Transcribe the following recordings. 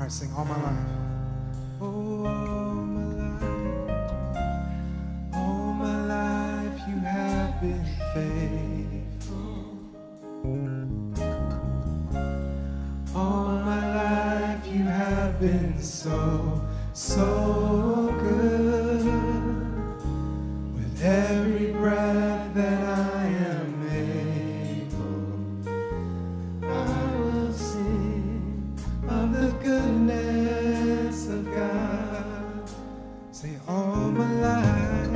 right, sing all my life. Oh, all my life you have been faithful. All my life you have been so, so good. With every breath that I am able, I will sing of the goodness of God. Say all my life,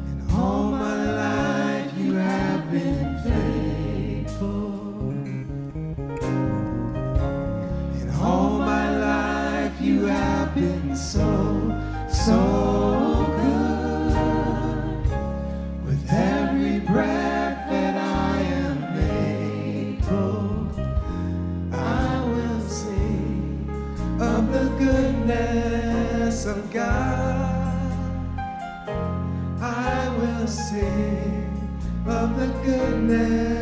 and all my life you have been faithful. And all my life you have been so, so good. With every breath that I am able, I will sing of the goodness of God. I will sing of the goodness